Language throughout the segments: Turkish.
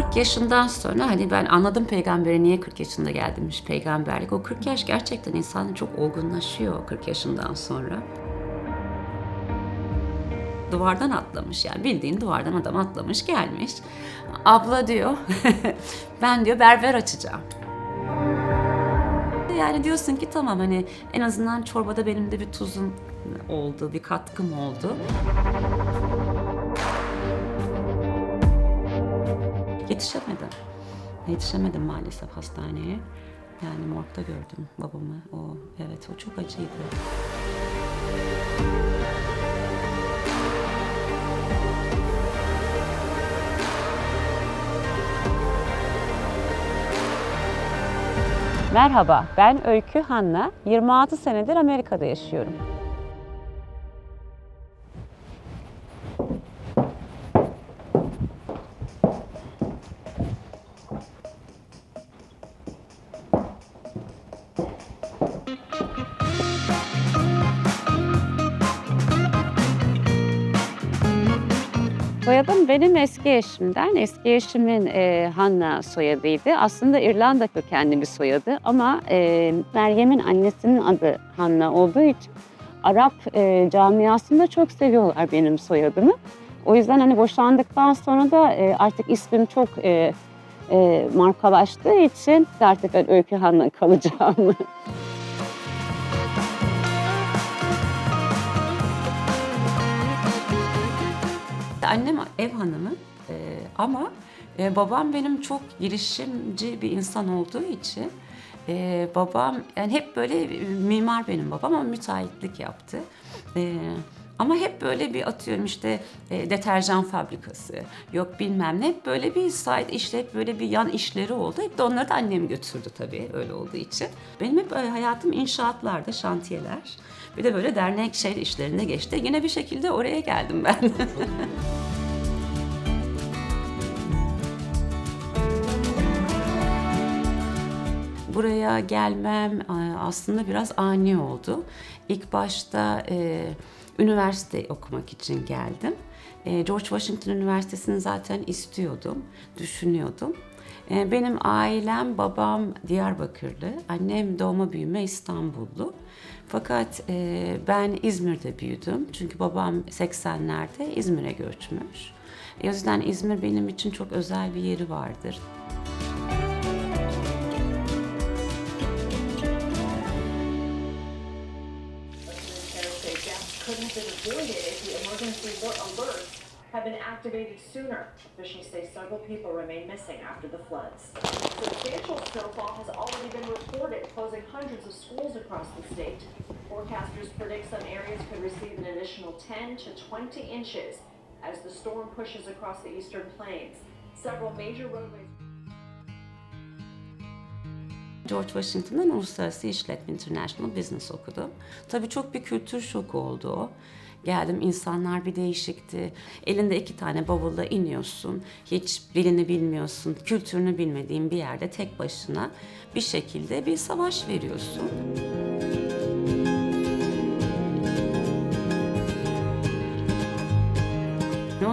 40 yaşından sonra hani ben anladım peygambere niye 40 yaşında geldiğimiz peygamberlik. O 40 yaş gerçekten insan çok olgunlaşıyor 40 yaşından sonra. Duvardan atlamış yani bildiğin duvardan adam atlamış gelmiş. Abla diyor ben diyor berber açacağım. Yani diyorsun ki tamam hani en azından çorbada benim de bir tuzum oldu, bir katkım oldu. Yetişemedim. Yetişemedim maalesef hastaneye. Yani morgda gördüm babamı. Evet o çok acıydı. Merhaba, ben Öykü Hanna. 26 senedir Amerika'da yaşıyorum. Soyadım benim eski eşimden. Eski eşimin Hanna soyadıydı. Aslında İrlanda kökenli bir soyadı ama Meryem'in annesinin adı Hanna olduğu için Arap camiasında çok seviyorlar benim soyadımı. O yüzden hani boşandıktan sonra da artık ismim çok markalaştığı için artık ben Öykü Hanna kalacağım. Annem ev hanımı ama babam benim çok girişimci bir insan olduğu için babam yani hep böyle mimar benim babam ama müteahhitlik yaptı. Ama hep böyle bir atıyorum işte deterjan fabrikası yok bilmem ne hep böyle bir side işle hep böyle bir yan işleri oldu. Hep de onları da annem götürdü tabii öyle olduğu için. Benim hep hayatım inşaatlarda şantiyeler bir de böyle dernek işlerinde geçti. Yine bir şekilde oraya geldim ben. Buraya gelmem aslında biraz ani oldu. İlk başta üniversite okumak için geldim. George Washington Üniversitesi'ni zaten istiyordum, düşünüyordum. Benim ailem, babam Diyarbakırlı, annem doğma büyüme İstanbullu. Fakat ben İzmir'de büyüdüm çünkü babam 80'lerde İzmir'e göçmüş. O yüzden İzmir benim için çok özel bir yeri vardır. Couldn't have been avoided if the emergency alerts had been activated sooner. Officials say several people remain missing after the floods. Substantial snowfall has already been reported, closing hundreds of schools across the state. Forecasters predict some areas could receive an additional 10 to 20 inches as the storm pushes across the eastern plains. Several major roadways. George Washington'dan Uluslararası İşletme International Business okudum. Tabii çok bir kültür şoku oldu o. Geldim insanlar bir değişikti. Elinde 2 tane bavulla iniyorsun. Hiç dilini bilmiyorsun, kültürünü bilmediğin bir yerde tek başına bir şekilde bir savaş veriyorsun.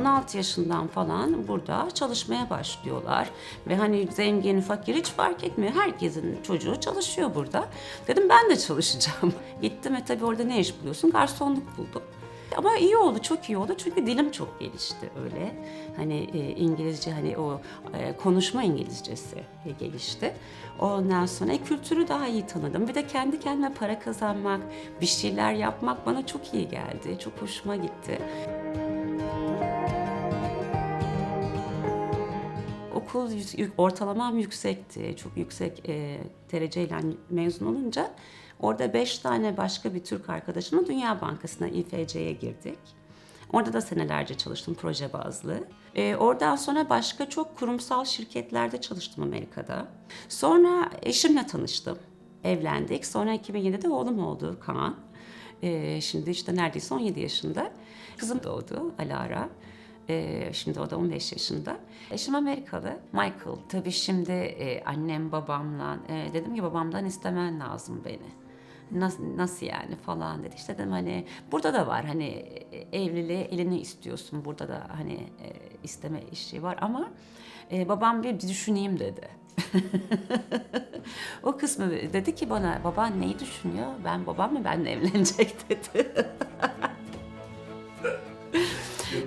16 yaşından falan burada çalışmaya başlıyorlar. Ve hani zengin, fakir hiç fark etmiyor. Herkesin çocuğu çalışıyor burada. Dedim ben de çalışacağım. Gittim ve tabii orada ne iş buluyorsun? Garsonluk buldum. Ama iyi oldu, çok iyi oldu çünkü dilim çok gelişti öyle. Hani İngilizce hani o konuşma İngilizcesi gelişti. Ondan sonra kültürü daha iyi tanıdım. Bir de kendi kendime para kazanmak, bir şeyler yapmak bana çok iyi geldi. Çok hoşuma gitti. Okul ortalamam yüksekti. Çok yüksek dereceyle mezun olunca orada 5 tane başka bir Türk arkadaşımla Dünya Bankası'na İFC'ye girdik. Orada da senelerce çalıştım proje bazlı. Oradan sonra başka çok kurumsal şirketlerde çalıştım Amerika'da. Sonra eşimle tanıştım. Evlendik. Sonra 2007'de oğlum oldu Kaan. Şimdi işte neredeyse 17 yaşında. Kızım doğdu Alara. Şimdi o da 15 yaşında. Eşim Amerikalı, Michael. Tabii şimdi annem babamla, dedim ki babamdan istemen lazım beni. Nasıl yani falan dedi. İşte dedim hani burada da var hani evliliğe elini istiyorsun. Burada da hani isteme işi var ama babam bir düşüneyim dedi. O kısmı dedi ki bana, baban neyi düşünüyor? Babam mı benimle evlenecek dedi.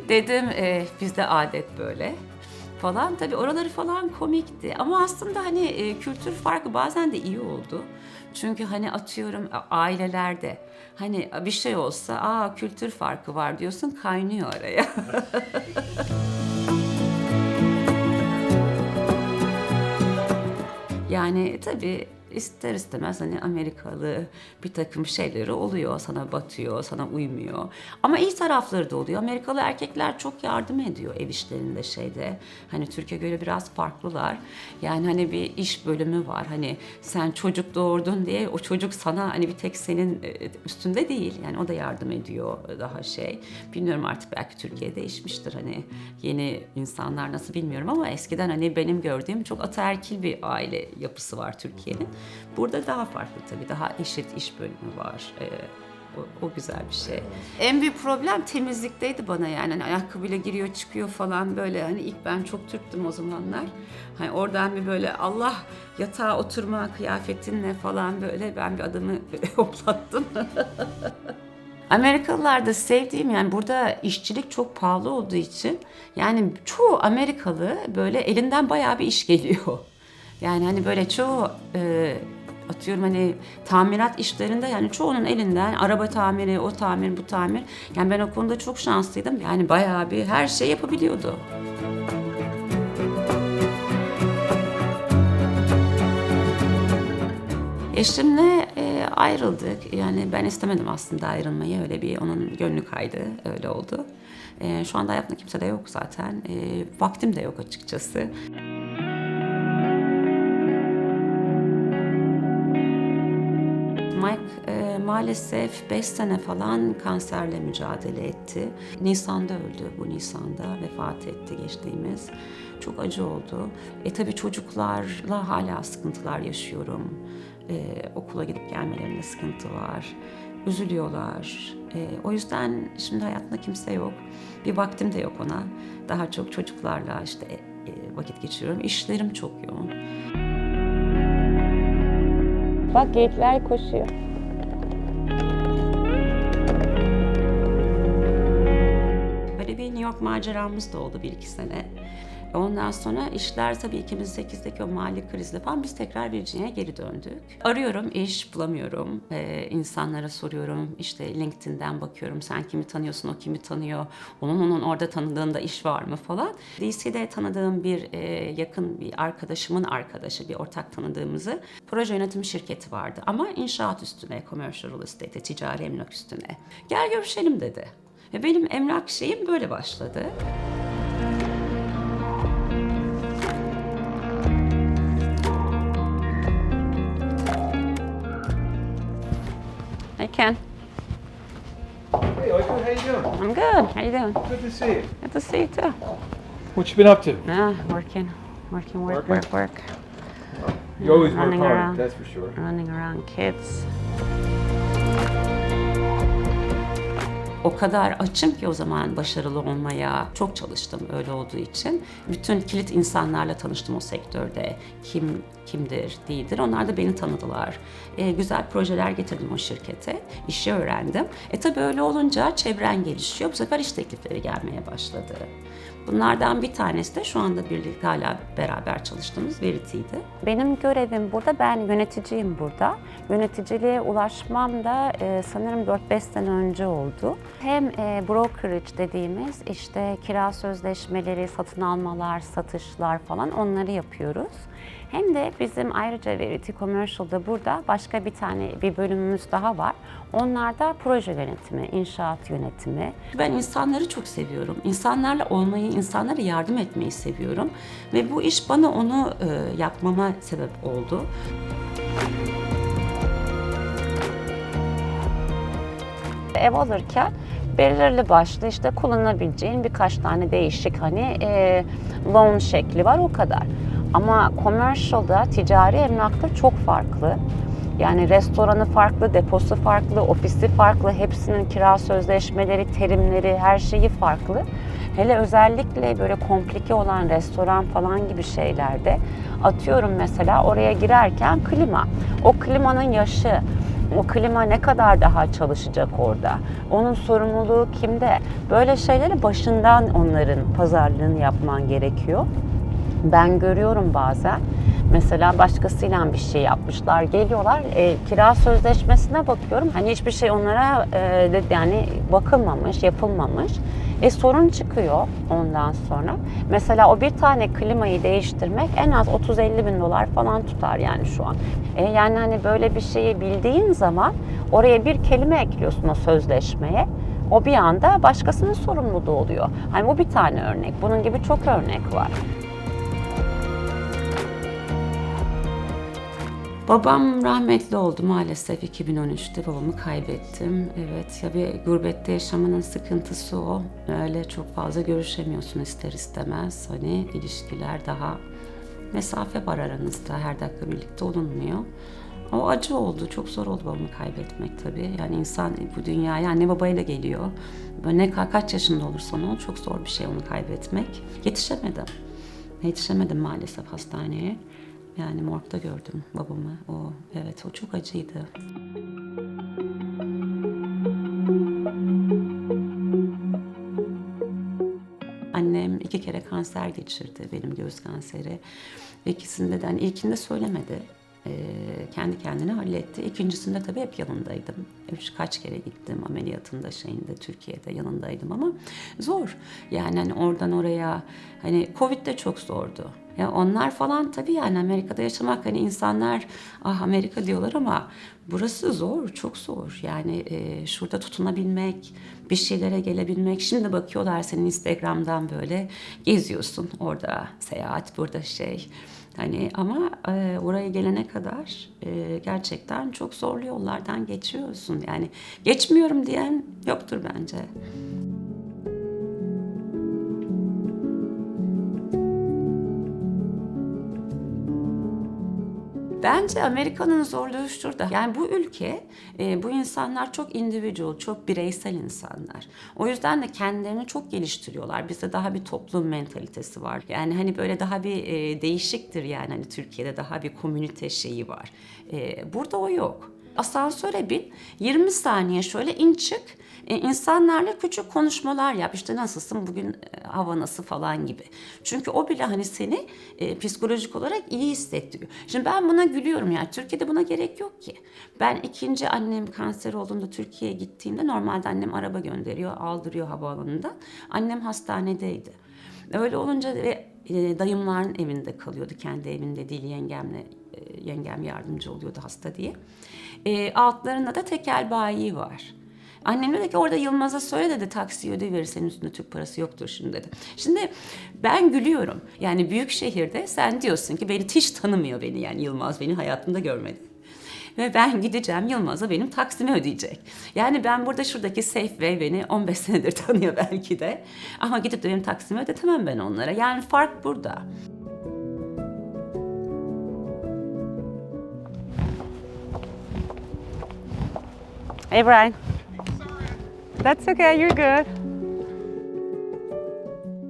Dedim bizde adet böyle falan. Tabii oraları falan komikti ama aslında hani kültür farkı bazen de iyi oldu. Çünkü hani atıyorum ailelerde hani bir şey olsa kültür farkı var diyorsun, kaynıyor araya. Yani tabii ister istemez hani Amerikalı bir takım şeyleri oluyor, sana batıyor, sana uymuyor. Ama iyi tarafları da oluyor. Amerikalı erkekler çok yardım ediyor ev işlerinde şeyde. Hani Türkiye göre biraz farklılar. Yani hani bir iş bölümü var. Hani sen çocuk doğurdun diye o çocuk sana hani bir tek senin üstünde değil. Yani o da yardım ediyor daha şey. Bilmiyorum artık belki Türkiye değişmiştir hani yeni insanlar nasıl bilmiyorum ama eskiden hani benim gördüğüm çok ataerkil bir aile yapısı var Türkiye'nin. Burada daha farklı tabii, daha eşit iş bölümü var. O güzel bir şey. En büyük problem temizlikteydi bana yani. Hani ayakkabıyla giriyor çıkıyor falan böyle. Hani ilk ben çok Türktüm o zamanlar. Hani oradan bir böyle Allah yatağa oturma kıyafetinle falan böyle ben bir adamı hoplattım. Amerikalılarda sevdiğim yani burada işçilik çok pahalı olduğu için yani çoğu Amerikalı böyle elinden bayağı bir iş geliyor. Yani hani böyle çoğu atıyorum hani tamirat işlerinde yani çoğunun elinden araba tamiri, o tamir, bu tamir. Yani ben o konuda çok şanslıydım. Yani bayağı bir her şey yapabiliyordu. Eşimle ayrıldık. Yani ben istemedim aslında ayrılmayı. Öyle bir onun gönlü kaydı. Öyle oldu. Şu anda hayatımda kimse de yok zaten. Vaktim de yok açıkçası. Mike maalesef 5 sene falan kanserle mücadele etti. Nisan'da öldü, bu Nisan'da vefat etti geçtiğimiz. Çok acı oldu. Tabii çocuklarla hala sıkıntılar yaşıyorum. Okula gidip gelmelerinde sıkıntı var. Üzülüyorlar. O yüzden şimdi hayatımda kimse yok. Bir vaktim de yok ona. Daha çok çocuklarla işte vakit geçiriyorum. İşlerim çok yoğun. Bak geyikler koşuyor. Böyle bir New York maceramız da oldu 1-2 sene. Ondan sonra işler tabii 2008'deki o mali krizle falan biz tekrar Virginia'ya geri döndük. Arıyorum, iş bulamıyorum. İnsanlara soruyorum, işte LinkedIn'den bakıyorum. Sen kimi tanıyorsun, o kimi tanıyor. Onun orada tanıdığında iş var mı falan. DC'de tanıdığım bir yakın bir arkadaşımın arkadaşı, bir ortak tanıdığımızı proje yönetimi şirketi vardı. Ama inşaat üstüne, commercial real estate, ticari emlak üstüne. Gel görüşelim dedi. Benim emlak şeyim böyle başladı. Hey Ken. Hey, Oyku, how you doing? I'm good. How you doing? Good to see you. Good to see you too. What you been up to? Working, work. You always work Running hard, around. that's for sure. Running around kids. O kadar açım ki o zaman başarılı olmaya. Çok çalıştım öyle olduğu için. Bütün kilit insanlarla tanıştım o sektörde. Kimdir, değildir. Onlar da beni tanıdılar. Güzel projeler getirdim o şirkete. İşi öğrendim. Tabii öyle olunca çevren gelişiyor. Bu sefer iş teklifleri gelmeye başladı. Bunlardan bir tanesi de şu anda birlikte hala beraber çalıştığımız Verity'ydi. Benim görevim burada, ben yöneticiyim burada. Yöneticiliğe ulaşmam da sanırım 4-5 sene önce oldu. Hem brokerage dediğimiz işte kira sözleşmeleri, satın almalar, satışlar falan onları yapıyoruz. Hem de bizim ayrıca Verity Commercial'da burada başka bir bölümümüz daha var. Onlar da proje yönetimi, inşaat yönetimi. Ben insanları çok seviyorum. İnsanlarla olmayı, insanlara yardım etmeyi seviyorum. Ve bu iş bana onu yapmama sebep oldu. Ev alırken belirli başlı işte kullanabileceğin birkaç tane değişik loan şekli var, o kadar. Ama commercial'da, ticari emlakta çok farklı. Yani restoranı farklı, deposu farklı, ofisi farklı, hepsinin kira sözleşmeleri, terimleri, her şeyi farklı. Hele özellikle böyle komplike olan restoran falan gibi şeylerde atıyorum mesela oraya girerken klima. O klimanın yaşı, o klima ne kadar daha çalışacak orada? Onun sorumluluğu kimde? Böyle şeyleri başından onların pazarlığını yapman gerekiyor. Ben görüyorum bazen. Mesela başkasıyla bir şey yapmışlar, geliyorlar, kira sözleşmesine bakıyorum. Hani hiçbir şey onlara yani bakılmamış, yapılmamış. Sorun çıkıyor ondan sonra. Mesela o bir tane klimayı değiştirmek en az 30-50 bin dolar falan tutar yani şu an. Yani hani böyle bir şeyi bildiğin zaman oraya bir kelime ekliyorsun o sözleşmeye. O bir anda başkasının sorumluluğu oluyor. Hani bu bir tane örnek. Bunun gibi çok örnek var. Babam rahmetli oldu maalesef 2013'te babamı kaybettim. Evet tabii gurbette yaşamanın sıkıntısı o. Öyle çok fazla görüşemiyorsun ister istemez. Hani ilişkiler daha mesafe var aranızda. Her dakika birlikte olunmuyor. O acı oldu. Çok zor oldu babamı kaybetmek tabii. Yani insan bu dünyaya anne babayla geliyor. Böyle kaç yaşında olursan ol çok zor bir şey onu kaybetmek. Yetişemedim maalesef hastaneye. Yani morgda gördüm babamı. Evet o çok acıydı. Annem 2 kere kanser geçirdi, benim göğüs kanseri. İkisinde de ilkinde söylemedi. Kendi kendine halletti. İkincisinde tabii hep yanındaydım. Kaç kere gittim ameliyatında Türkiye'de yanındaydım ama zor. Yani hani oradan oraya hani Covid de çok zordu. Ya onlar falan tabii yani Amerika'da yaşamak hani insanlar Amerika diyorlar ama burası zor, çok zor. Yani şurada tutunabilmek, bir şeylere gelebilmek. Şimdi bakıyorlar senin Instagram'dan böyle geziyorsun. Orada seyahat, burada Hani ama oraya gelene kadar gerçekten çok zorlu yollardan geçiyorsun. Yani geçmiyorum diyen yoktur bence. Bence Amerika'nın zorluğu şurada. Yani bu ülke, bu insanlar çok individual, çok bireysel insanlar. O yüzden de kendilerini çok geliştiriyorlar. Bizde daha bir toplum mentalitesi var. Yani hani böyle daha bir değişiktir yani hani Türkiye'de daha bir komünite şeyi var. Burada o yok. Asansöre bin, 20 saniye şöyle in çık. İnsanlarla küçük konuşmalar yap. İşte nasılsın bugün, hava nasıl falan gibi. Çünkü o bile hani seni psikolojik olarak iyi hissettiriyor. Şimdi ben buna gülüyorum yani. Türkiye'de buna gerek yok ki. Ben ikinci annem kanser olduğunda Türkiye'ye gittiğimde normalde annem araba gönderiyor, aldırıyor havaalanında. Annem hastanedeydi. Öyle olunca dayımların evinde kalıyordu. Kendi evinde değil yengem yardımcı oluyordu hasta diye. Altlarında da tekel bayi var. Annem dedi ki orada Yılmaz'a söyle dedi taksiyi ödeyiverir senin üstünde Türk parası yoktur şimdi dedi. Şimdi ben gülüyorum. Yani büyük şehirde sen diyorsun ki beni hiç tanımıyor beni yani Yılmaz beni hayatında görmedi. Ve ben gideceğim Yılmaz'a benim taksimi ödeyecek. Yani ben burada şuradaki Safeway beni 15 senedir tanıyor belki de. Ama gidip de benim taksimi ödetemem ben onlara. Yani fark burada. Hey Brian. That's okay, you're good.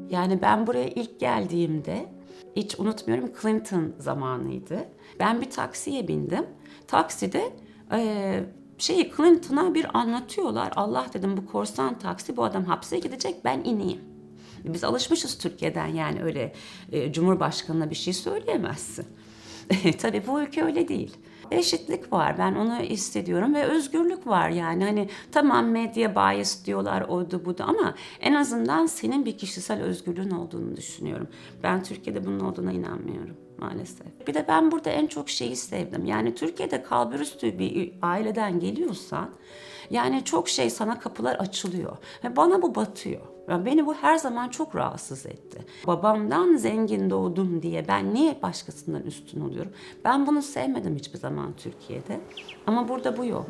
Yani ben buraya ilk geldiğimde hiç unutmuyorum Clinton zamanıydı. Ben bir taksiye bindim. Takside Clinton'a bir anlatıyorlar. Allah dedim bu korsan taksi bu adam hapse gidecek ben ineyim. Biz alışmışız Türkiye'den yani öyle Cumhurbaşkanı'na bir şey söyleyemezsin. Tabii bu ülke öyle değil. Eşitlik var. Ben onu hissediyorum ve özgürlük var yani. Hani tamam medya bias diyorlar oydu budu ama en azından senin bir kişisel özgürlüğün olduğunu düşünüyorum. Ben Türkiye'de bunun olduğuna inanmıyorum maalesef. Bir de ben burada en çok şeyi sevdim. Yani Türkiye'de kalburüstü bir aileden geliyorsan yani çok sana kapılar açılıyor. Ve bana bu batıyor. Yani beni bu her zaman çok rahatsız etti. Babamdan zengin doğdum diye ben niye başkasından üstün oluyorum? Ben bunu sevmedim hiçbir zaman Türkiye'de. Ama burada bu yok.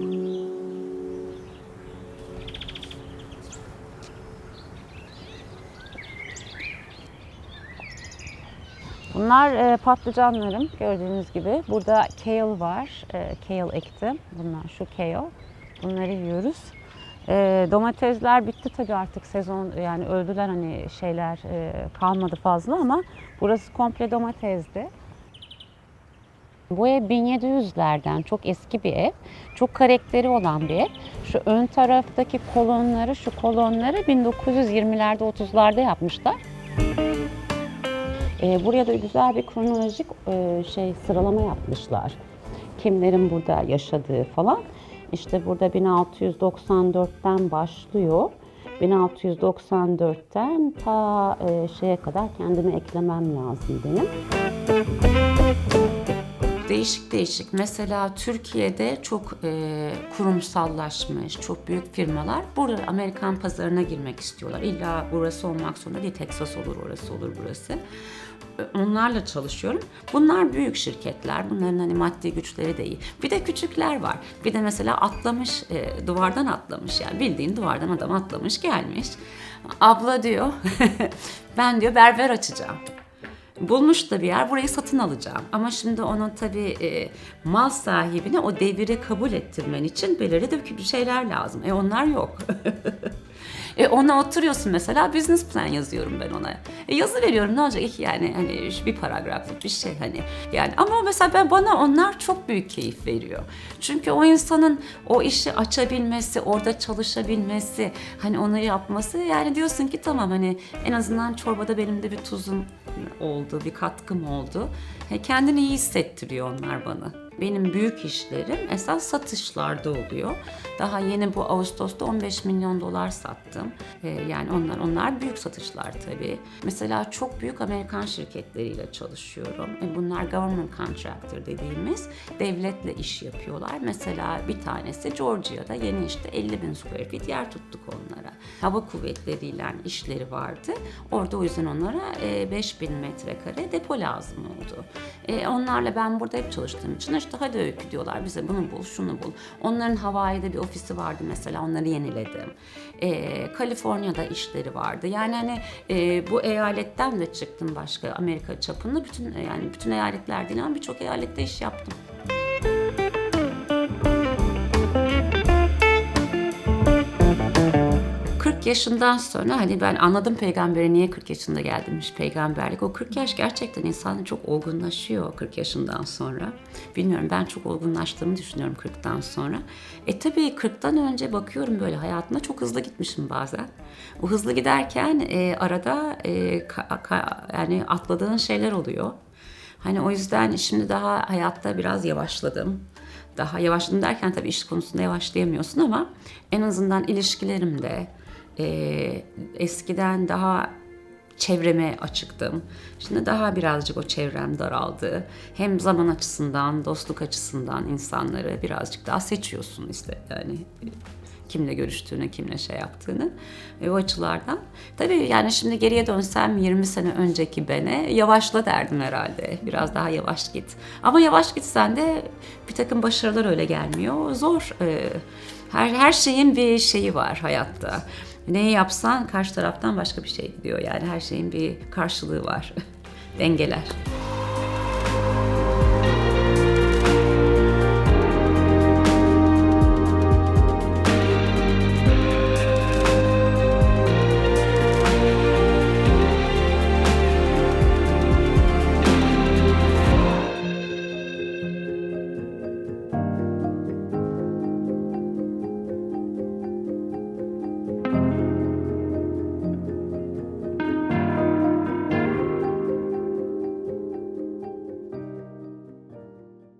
Bunlar patlıcanlarım gördüğünüz gibi. Burada kale var. Kale ektim. Bunlar şu kale. Bunları yiyoruz. Domatesler bitti tabii artık sezon yani öldüler hani şeyler kalmadı fazla ama burası komple domatesdi. Bu ev 1700'lerden çok eski bir ev. Çok karakteri olan bir ev. Şu ön taraftaki kolonları, şu kolonları 1920'lerde 30'larda yapmışlar. Buraya da güzel bir kronolojik sıralama yapmışlar. Kimlerin burada yaşadığı falan. İşte burada 1694'ten başlıyor. 1694'ten ta şeye kadar kendimi eklemem lazım benim. Değişik. Mesela Türkiye'de çok kurumsallaşmış, çok büyük firmalar burada Amerikan pazarına girmek istiyorlar. İlla burası olmak zorunda değil, Texas olur, orası olur, burası. Onlarla çalışıyorum. Bunlar büyük şirketler, bunların hani maddi güçleri de iyi. Bir de küçükler var. Bir de mesela atlamış, duvardan atlamış yani bildiğin duvardan adam atlamış gelmiş. Abla diyor, ben diyor berber açacağım. Bulmuş da bir yer, burayı satın alacağım. Ama şimdi ona tabii mal sahibine o deviri kabul ettirmen için belirli de bir şeyler lazım. Onlar yok. Ona oturuyorsun mesela, business plan yazıyorum ben ona. Yazı veriyorum, ne olacak yani hani bir paragraflık bir şey hani. Yani ama mesela bana onlar çok büyük keyif veriyor. Çünkü o insanın o işi açabilmesi, orada çalışabilmesi, hani onu yapması yani diyorsun ki tamam hani en azından çorbada benim de bir tuzum oldu, bir katkım oldu. Kendini iyi hissettiriyor onlar bana. Benim büyük işlerim esas satışlarda oluyor. Daha yeni bu Ağustos'ta 15 milyon dolar sattım. Yani onlar büyük satışlar tabii. Mesela çok büyük Amerikan şirketleriyle çalışıyorum. Bunlar government contractor dediğimiz devletle iş yapıyorlar. Mesela bir tanesi Georgia'da yeni işte 50 bin square feet yer tuttuk onlara. Hava kuvvetleriyle işleri vardı. Orada o yüzden onlara 5000 metrekare depo lazım oldu. Onlarla ben burada hep çalıştığım için işte hadi Öykü diyorlar bize bunu bul, şunu bul. Onların Hawaii'de bir ofisi vardı mesela, onları yeniledim. Kaliforniya'da işleri vardı. Yani hani bu eyaletten de çıktım başka Amerika çapında. Bütün eyaletler değil ama birçok eyalette iş yaptım. 40 yaşından sonra hani ben anladım peygambere niye 40 yaşında geldimmiş peygamberlik. O 40 yaş gerçekten insanın çok olgunlaşıyor 40 yaşından sonra. Bilmiyorum, ben çok olgunlaştığımı düşünüyorum 40'tan sonra. Tabii 40'tan önce bakıyorum böyle hayatımda çok hızlı gitmişim bazen. O hızlı giderken arada yani atladığın şeyler oluyor. Hani o yüzden şimdi daha hayatta biraz yavaşladım. Daha yavaşladım derken tabii iş konusunda yavaşlayamıyorsun ama en azından ilişkilerimde eskiden daha çevreme açıktım. Şimdi daha birazcık o çevrem daraldı. Hem zaman açısından, dostluk açısından insanları birazcık daha seçiyorsun işte yani kimle görüştüğünü, kimle şey yaptığını o açılardan. Tabii yani şimdi geriye dönsem 20 sene önceki bene yavaşla derdim herhalde. Biraz daha yavaş git. Ama yavaş gitsen de bir takım başarılar öyle gelmiyor. Zor. Her şeyin bir şeyi var hayatta. Neyi yapsan karşı taraftan başka bir şey gidiyor. Yani her şeyin bir karşılığı var. Dengeler.